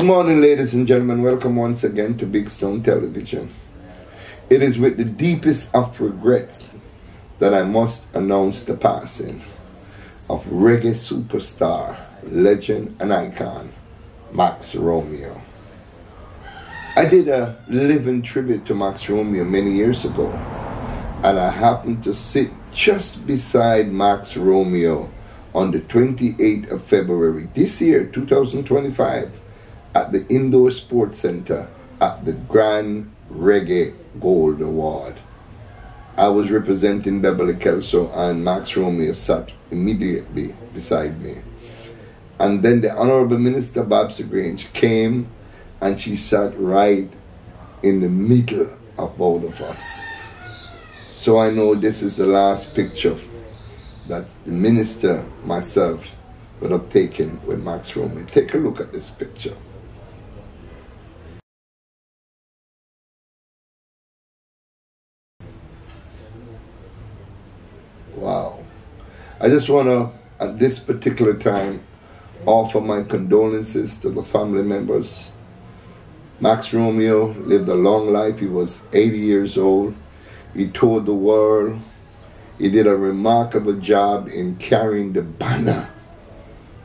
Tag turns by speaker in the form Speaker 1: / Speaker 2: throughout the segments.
Speaker 1: Good morning, ladies and gentlemen. Welcome once again to Big Stone Television. It is with the deepest of regrets that I must announce the passing of reggae superstar, legend, and icon, Max Romeo. I did a living tribute to Max Romeo many years ago, and I happened to sit just beside Max Romeo on the 28th of February this year, 2025, at the Indoor Sports Center at the Grand Reggae Gold Award. I was representing Beverly Kelso, and Max Romeo sat immediately beside me. And then the Honorable Minister Babs Grange came, and she sat right in the middle of both of us. So I know this is the last picture that the minister, myself, would have taken with Max Romeo. Take a look at this picture. Wow. I just want to, at this particular time, offer my condolences to the family members. Max Romeo lived a long life. He was 80 years old. He toured the world. He did a remarkable job in carrying the banner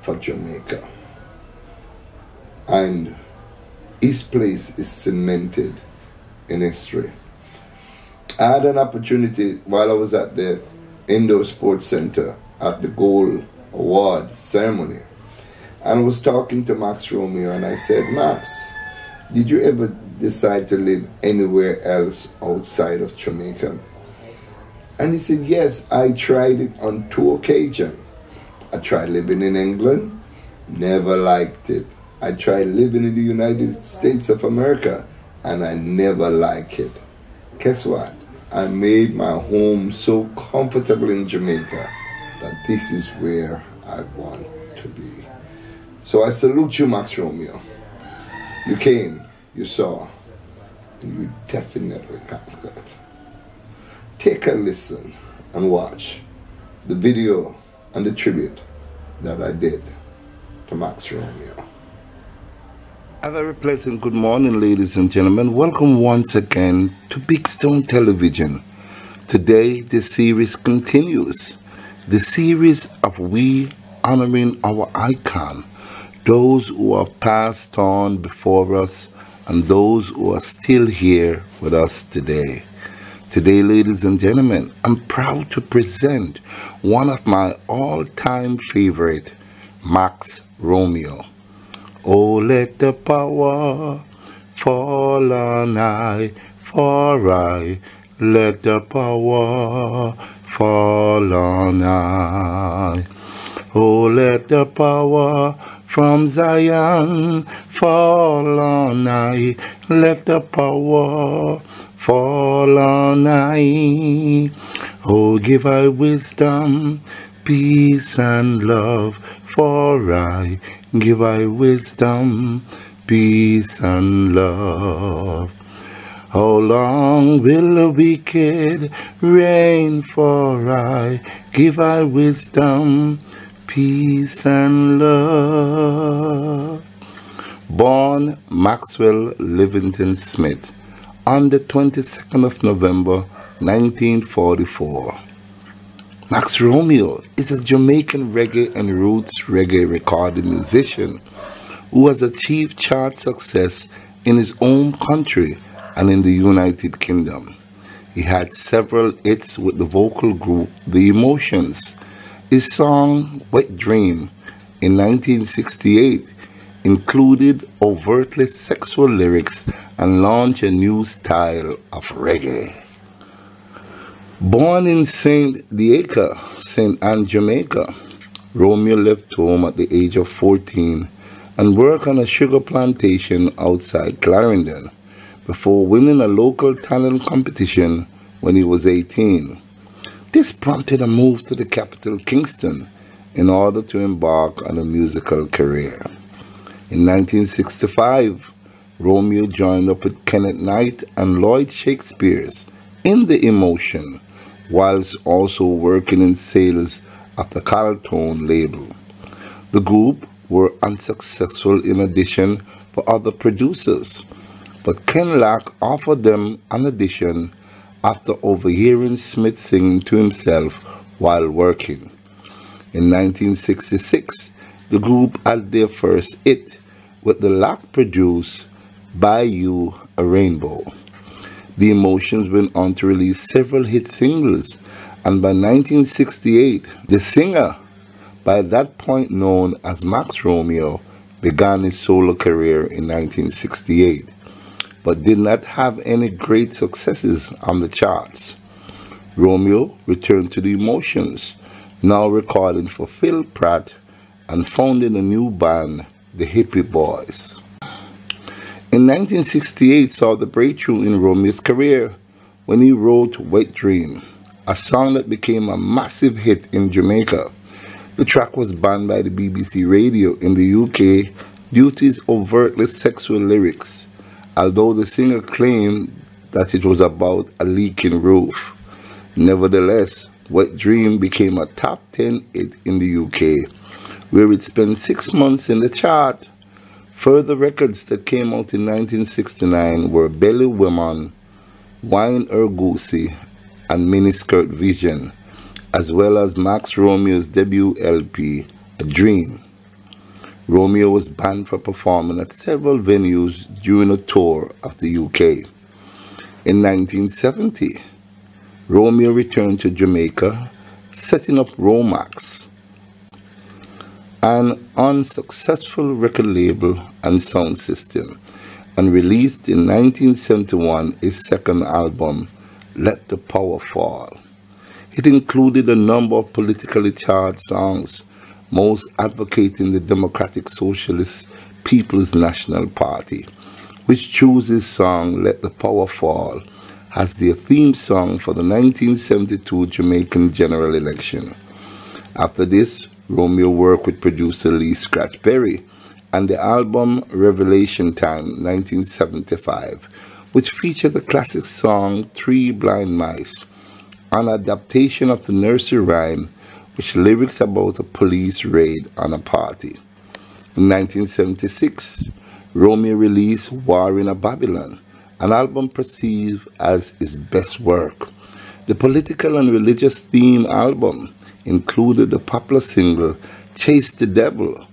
Speaker 1: for Jamaica. And his place is cemented in history. I had an opportunity while I was at the Indoor Sports Center at the Gold Award ceremony, and I was talking to Max Romeo, and I said, Max, did you ever decide to live anywhere else outside of Jamaica? And he said, yes, I tried it on 2 occasions. I tried living in England, never liked it. I tried living in the United States of America, and I never liked it. Guess what? I made my home so comfortable in Jamaica that this is where I want to be. So I salute you, Max Romeo. You came, you saw, and you definitely conquered. Take a listen and watch the video and the tribute that I did to Max Romeo. A very pleasant good morning, ladies and gentlemen. Welcome once again to Big Stone Television. Today, the series continues. The series of we honoring our icon, those who have passed on before us and those who are still here with us today. Today, ladies and gentlemen, I'm proud to present one of my all-time favorite, Max Romeo. Oh, let the power fall on I, for I. Let the power fall on I. Oh, let the power from Zion fall on I. Let the power fall on I. Oh, give I wisdom, peace and love, for I give I wisdom, peace and love. How long will the wicked reign, for I give I wisdom, peace and love. Born Maxwell Livingston Smith on the 22nd of November 1944. Max Romeo is a Jamaican reggae and roots reggae recording musician who has achieved chart success in his own country and in the United Kingdom. He had several hits with the vocal group The Emotions. His song Wet Dream in 1968 included overtly sexual lyrics and launched a new style of reggae. Born in St. Anne, Jamaica, Romeo left home at the age of 14 and worked on a sugar plantation outside Clarendon before winning a local talent competition when he was 18. This prompted a move to the capital, Kingston, in order to embark on a musical career. In 1965, Romeo joined up with Kenneth Knight and Lloyd Shakespeare's in The Emotion, whilst also working in sales at the Carlton label. The group were unsuccessful in audition for other producers, but Ken Lack offered them an audition after overhearing Smith singing to himself while working. In 1966, the group had their first hit with the Lack-produced By You a Rainbow. The Emotions went on to release several hit singles, and by 1968, the singer, by that point known as Max Romeo, began his solo career in 1968, but did not have any great successes on the charts. Romeo returned to the Emotions, now recording for Phil Pratt and founding a new band, the Hippie Boys. In 1968 saw the breakthrough in Romeo's career when he wrote Wet Dream, a song that became a massive hit in Jamaica. The track was banned by the BBC Radio in the UK due to its overtly sexual lyrics, although the singer claimed that it was about a leaking roof. Nevertheless, Wet Dream became a top 10 hit in the UK, where it spent 6 months in the chart. Further records that came out in 1969 were Belly Woman, Wine Her Goosey, and Miniskirt Vision, as well as Max Romeo's debut LP, A Dream. Romeo was banned for performing at several venues during a tour of the UK. In 1970, Romeo returned to Jamaica, setting up Romax, an unsuccessful record label and sound system, and released in 1971 his second album, Let the Power Fall. It included a number of politically charged songs, most advocating the Democratic Socialist People's National Party, which chose his song Let the Power Fall as their theme song for the 1972 Jamaican general election. After this, Romeo worked with producer Lee Scratch Perry and the album Revelation Time 1975, which featured the classic song Three Blind Mice, an adaptation of the nursery rhyme with lyrics about a police raid on a party. In 1976, Romeo released War in a Babylon, an album perceived as his best work. The political and religious theme album included the popular single Chase the Devil,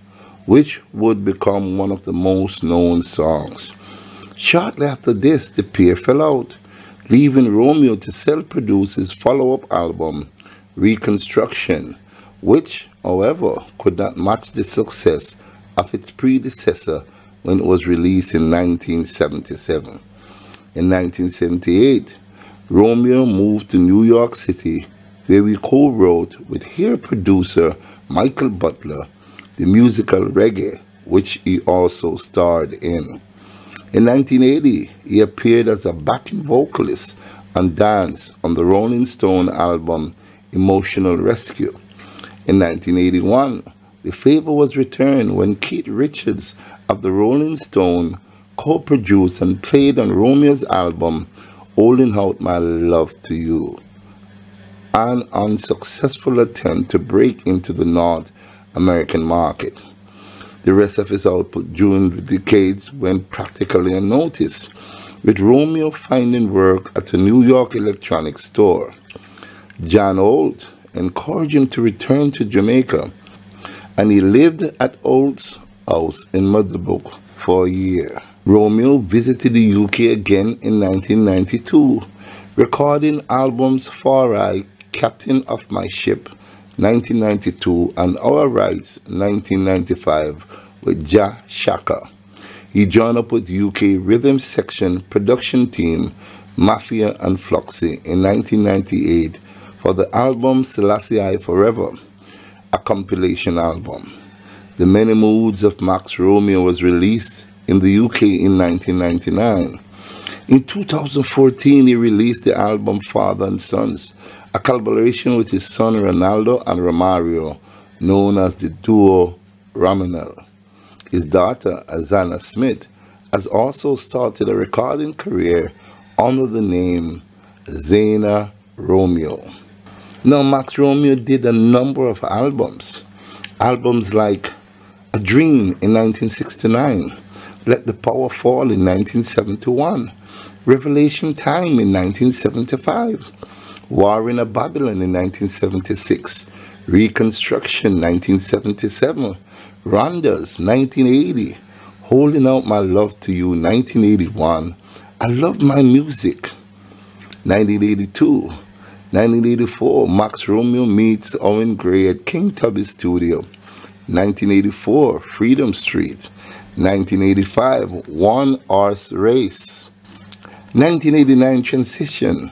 Speaker 1: which would become one of the most known songs. Shortly after this, the pair fell out, leaving Romeo to self-produce his follow-up album, Reconstruction, which, however, could not match the success of its predecessor when it was released in 1977. In 1978, Romeo moved to New York City, where we co-wrote with hair producer Michael Butler the musical Reggae, which he also starred in. In 1980, he appeared as a backing vocalist and danced on the Rolling Stone album Emotional Rescue. In 1981, the favor was returned when Keith Richards of the Rolling Stone co-produced and played on Romeo's album Holding Out My Love to You, an unsuccessful attempt to break into the North American market. The rest of his output during the decades went practically unnoticed, with Romeo finding work at a New York electronics store. John Holt encouraged him to return to Jamaica, and he lived at Holt's house in Motherbook for a year. Romeo visited the UK again in 1992, recording albums For I, Captain of My Ship, 1992, and Our Rights, 1995, with Ja Shaka. He joined up with UK rhythm section production team Mafia and Floxy in 1998 for the album Selassie I Forever, a compilation album. The Many Moods of Max Romeo was released in the UK in 1999. In 2014, he released the album Father and Sons, a collaboration with his son Ronaldo and Romario, known as the duo Romanel. His daughter, Azana Smith, has also started a recording career under the name Zena Romeo. Now, Max Romeo did a number of albums like A Dream in 1969, Let the Power Fall in 1971. Revelation Time in 1975. War in Babylon in 1976. Reconstruction 1977. Rondas 1980. Holding Out My Love to You 1981. I Love My Music 1982. 1984, Max Romeo meets Owen Gray at King Tubby Studio. 1984, Freedom Street. 1985, One Horse Race. 1989, Transition.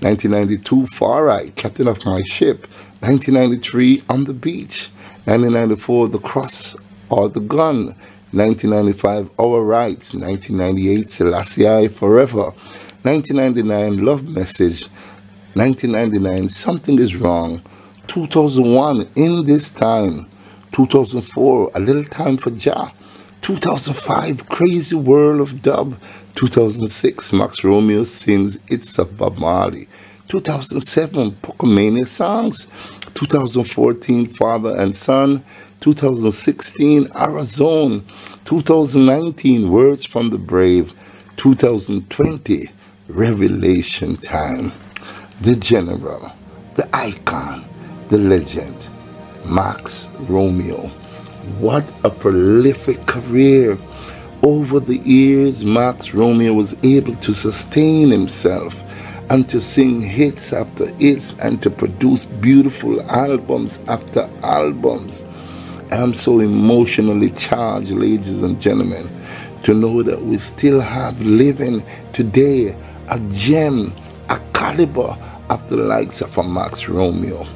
Speaker 1: 1992, Far Right, Captain of My Ship. 1993, On the Beach. 1994, The Cross or the Gun. 1995, Our Rights. 1998, Selassie I Forever. 1999, Love Message. 1999, Something Is Wrong. 2001, In This Time. 2004, A Little Time for Jah. 2005, Crazy World of Dub. 2006, Max Romeo sings It's of Bob Marley. 2007, Pocomania Songs. 2014, Father and Son. 2016, Arizona. 2019, Words from the Brave. 2020, Revelation Time. The General, the Icon, the Legend, Max Romeo. What a prolific career. Over the years, Max Romeo was able to sustain himself and to sing hits after hits and to produce beautiful albums after albums. I'm so emotionally charged, ladies and gentlemen, to know that we still have living today a gem, a caliber of the likes of a Max Romeo.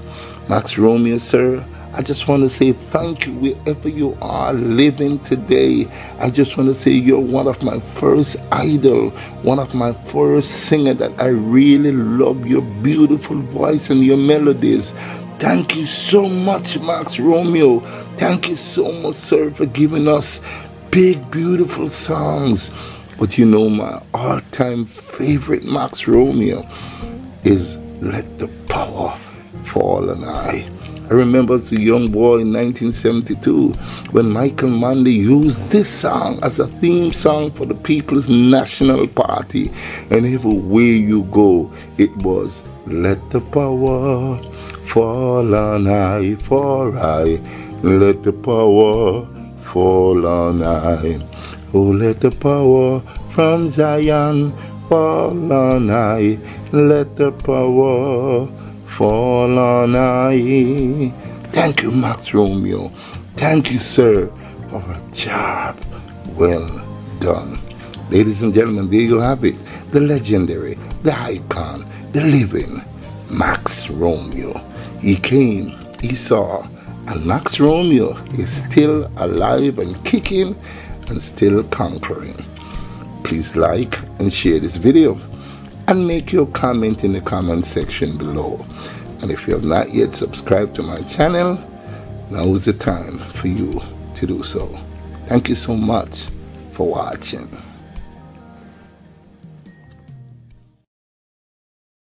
Speaker 1: Max Romeo, sir, I just want to say thank you wherever you are living today. I just want to say you're one of my first idol, one of my first singer that I really love your beautiful voice and your melodies. Thank you so much, Max Romeo. Thank you so much, sir, for giving us big, beautiful songs. But you know, my all-time favorite Max Romeo is Let the Power Fall on I. I remember as a young boy in 1972 when Michael Manley used this song as a theme song for the People's National Party. And everywhere you go, it was Let the Power Fall on I, for I. Let the power fall on I. Oh, let the power from Zion fall on I. Let the power fall on I. Thank you, Max Romeo. Thank you, sir, for a job well done. Ladies and gentlemen, there you have it. The legendary, the icon, the living Max Romeo. He came, he saw, and Max Romeo is still alive and kicking and still conquering. Please like and share this video and make your comment in the comment section below. And if you have not yet subscribed to my channel, now is the time for you to do so. Thank you so much for watching.